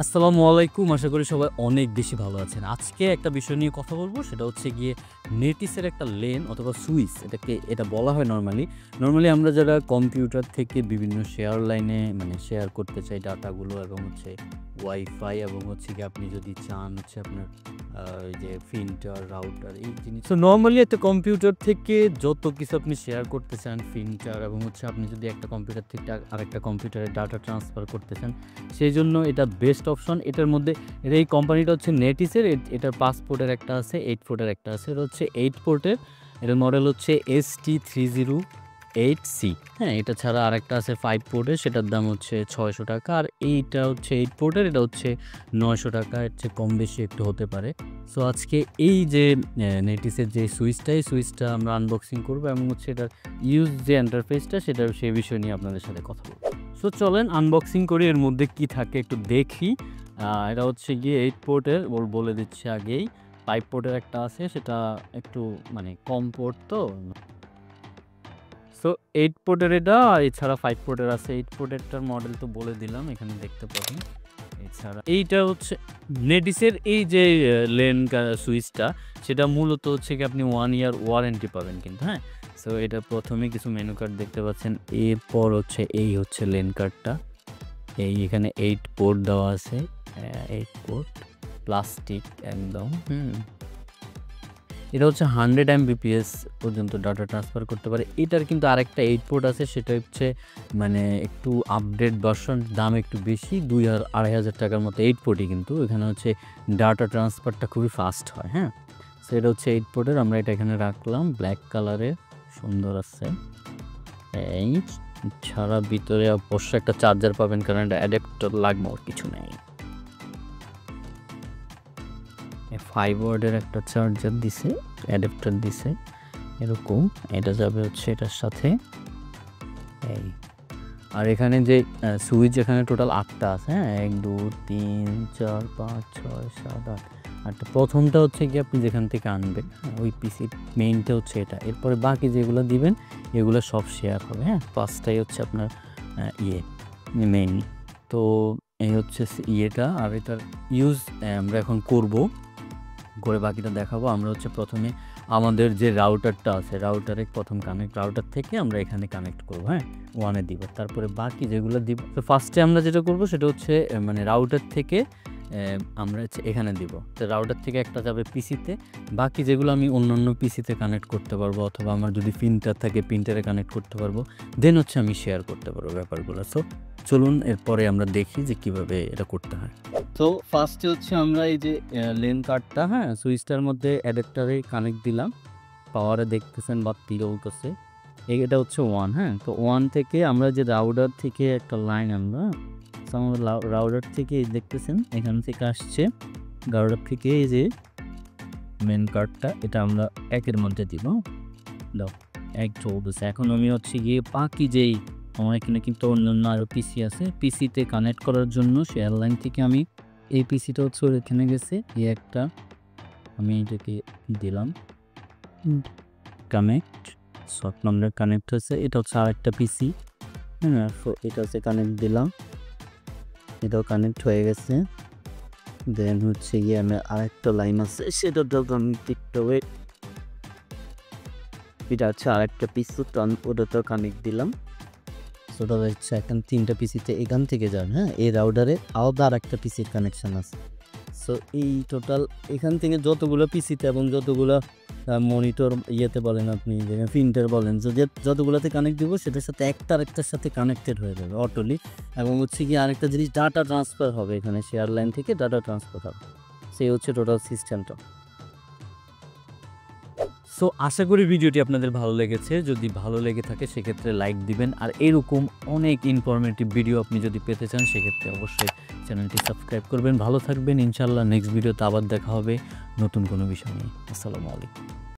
আসসালামু আলাইকুম। আশা করি সবাই অনেক বেশি ভালো আছেন। আজকে একটা বিষয় নিয়ে কথা বলব, সেটা হচ্ছে গিয়ে নেটিসের একটা লেন অথবা সুইচ, এটা বলা হয় নরমালি। নরমালি আমরা যারা কম্পিউটার থেকে বিভিন্ন শেয়ার লাইনে মানে শেয়ার করতে চাই ডাটাগুলো এবং হচ্ছে ওয়াইফাই এবং হচ্ছে গিয়ে আপনি যদি চান হচ্ছে আপনার ওই যে প্রিন্টার, রাউটার এই জিনিস। সো নরমালি একটা কম্পিউটার থেকে যত কিছু আপনি শেয়ার করতে চান, প্রিন্টার এবং হচ্ছে আপনি যদি একটা কম্পিউটার থেকে আরেকটা কম্পিউটারে ডাটা ট্রান্সফার করতে চান, সেই জন্য এটা বেস্ট অপশন। এটার মধ্যে এই কোম্পানিটা হচ্ছে নেটিসের। এটার 5 পোর্টের একটা আছে, 8 পোর্টের একটা আছে। এটা হচ্ছে 8 পোর্টের। এটার মডেল হচ্ছে ST308C। হ্যাঁ, এটা ছাড়া আরেকটা আছে 5 পোর্টের, সেটার দাম হচ্ছে 600 টাকা। আর এইটা হচ্ছে 8 পোর্টের, এটা হচ্ছে 900 টাকা। এর চেয়ে কম বেশি একটু হতে পারে। সো আজকে এই যে নেটিসের যে সুইচটা, এই সুইচটা আমরা আনবক্সিং করবো এবং হচ্ছে এটার ইউজ যে ইন্টারফেসটা, সেটা সেই বিষয় নিয়ে আপনাদের সাথে কথা বলবো। সো চলেন আনবক্সিং করি, এর মধ্যে কি থাকে একটু দেখি। এটা হচ্ছে গিয়ে 8 পোর্টের, বলে দিচ্ছি আগেই। 5 পোর্টের একটা আছে, সেটা একটু মানে কম পোর্ট তো। সো 8 পোর্টের এটা, আর এছাড়া 5 পোর্টের আছে। 8 পোর্টেরটার মডেল তো বলে দিলাম, এখানে দেখতে পাবেন। এছাড়া এইটা হচ্ছে নেটিসের এই যে লেন সুইচটা, সেটা মূলত হচ্ছে কি আপনি 1 ইয়ার ওয়ারেন্টি পাবেন কিন্তু। হ্যাঁ, সো এটা প্রথমে কিছু মেনু কার্ড দেখতে পাচ্ছেন। এরপর হচ্ছে এই হচ্ছে লেন কার্ডটা। এখানে 8 পোর্ট দেওয়া আছে, 8 পোর্ট প্লাস্টিক একদম। এটা হচ্ছে 100 Mbps পর্যন্ত ডাটা ট্রান্সফার করতে পারে। এটার কিন্তু আরেকটা 8 পোর্ট আছে, সেটা হচ্ছে মানে একটু আপডেট ভার্সন, দাম একটু বেশি, 2,000-2,500 টাকার মতো 8 পোর্টই। কিন্তু এখানে হচ্ছে ডাটা ট্রান্সফারটা খুবই ফাস্ট হয়। হ্যাঁ, সো এটা হচ্ছে 8 পোর্টের। আমরা এটা এখানে রাখলাম, ব্ল্যাক কালারের, সুন্দর আছে। এই ছাড়া ভিতরে অবশ্য একটা চার্জার পাবেন, কারণ এটা অ্যাডাপ্টার লাগবে, আর কিছু নেই। 5 ওয়াটের একটা চার্জার দিছে, অ্যাডাপ্টার দিছে এরকম। এটা যাবে হচ্ছে এটার সাথে। এই আর এখানে যে সুইচ, এখানে টোটাল 8টা আছে। হ্যাঁ, 1 2 3 4 5 6 7 8 8টা। প্রথমটা হচ্ছে কি আপনি যেখান থেকে আনবেন, ওই পিসি মেইনটা হচ্ছে এটা। এরপরে বাকি যেগুলো দিবেন এগুলো সব শেয়ার হবে। হ্যাঁ, ফার্স্টটাই হচ্ছে আপনার মেইন। তো এই হচ্ছে ইয়েটা। আর এটার ইউজ আমরা এখন করে বাকিটা দেখাবো। আমরা হচ্ছে প্রথমে আমাদের যে রাউটারটা আছে, রাউটারে প্রথম রাউটার থেকে আমরা এখানে কানেক্ট করবো। হ্যাঁ, 1-এ দিব, তারপরে বাকি যেগুলো দিব। তো ফার্স্টে আমরা যেটা করবো সেটা হচ্ছে মানে রাউটার থেকে আমরা হচ্ছে এখানে দিব। তো রাউটার থেকে একটা যাবে পিসিতে, বাকি যেগুলো আমি অন্যান্য পিসিতে কানেক্ট করতে পারবো, অথবা আমার যদি প্রিন্টার থাকে প্রিন্টারে কানেক্ট করতে পারবো। দেন হচ্ছে আমি শেয়ার করতে পারবো ব্যাপারগুলো। সো চলুন এরপরে আমরা দেখি যে কিভাবে এটা করতে হয়। তো ফার্স্টে হচ্ছে আমরা এই যে লেন কার্ডটা, হ্যাঁ, সুইচটার মধ্যে অ্যাডাপ্টারে কানেক্ট দিলাম। পাওয়ারে দেখতেছেন বাতি জ্বলতেছে। এটা হচ্ছে 1। হ্যাঁ, তো 1 থেকে আমরা যে রাউটার থেকে একটা লাইন আনবো। আমরা রাউটার থেকে দেখতেছেন এখান থেকে আসছে, রাউটার থেকে এই যে মেন কার্ডটা, এটা আমরা 1-এর মধ্যে দিব। দাও, 1 চলতেছে। এখন আমি হচ্ছে গিয়ে বাকি যেই আমার এখানে কিন্তু অন্যান্য আরও পিসি আছে, পিসিতে কানেক্ট করার জন্য শেয়ার লাইন থেকে আমি এই পিসিটা হচ্ছে এখানে গেছে, এই একটা আমি এটাকে দিলাম কানেক্ট। শর্ট নম্বরের কানেক্ট হয়েছে। এটা হচ্ছে আরেকটা পিসি। হ্যাঁ, তো এটা হচ্ছে কানেক্ট দিলাম, এটাও কানেক্ট হয়ে গেছে। দেন হচ্ছে গিয়ে আমি আরেকটা লাইন আছে, সেটাও আমি একটু ওয়েট। এটা হচ্ছে আরেকটা পিসি, তো আমি ওটাতেও কানেক্ট দিলাম। সেটা হচ্ছে এখন 3টা পিসিতে এখান থেকে যান। হ্যাঁ, এই রাউটারে আলাদা আরেকটা পিসির কানেকশান আছে। সো এই টোটাল এখান থেকে যতগুলো পিসিতে এবং যতগুলো মনিটর ইয়েতে বলেন আপনি, যেখানে প্রিন্টার বলেন, যতগুলোতে কানেক্ট দিব সেটার সাথে একটা আরেকটার সাথে কানেক্টেড হয়ে যাবে অটোলি। এবং হচ্ছে কি আরেকটা জিনিস, ডাটা ট্রান্সফার হবে এখানে, শেয়ার লাইন থেকে ডাটা ট্রান্সফার হবে। সেই হচ্ছে টোটাল সিস্টেমটা। সো আশা করি ভিডিওটি আপনাদের ভালো লেগেছে। যদি ভালো লেগে থাকে সেক্ষেত্রে লাইক দিবেন। আর এরকম অনেক ইনফরমেটিভ ভিডিও আপনি যদি পেতে চান সেক্ষেত্রে অবশ্যই চ্যানেলটি সাবস্ক্রাইব করবেন। ভালো থাকবেন, ইনশাআল্লাহ নেক্সট ভিডিওতে আবার দেখা হবে নতুন কোনো বিষয় নিয়ে। আসসালামু আলাইকুম।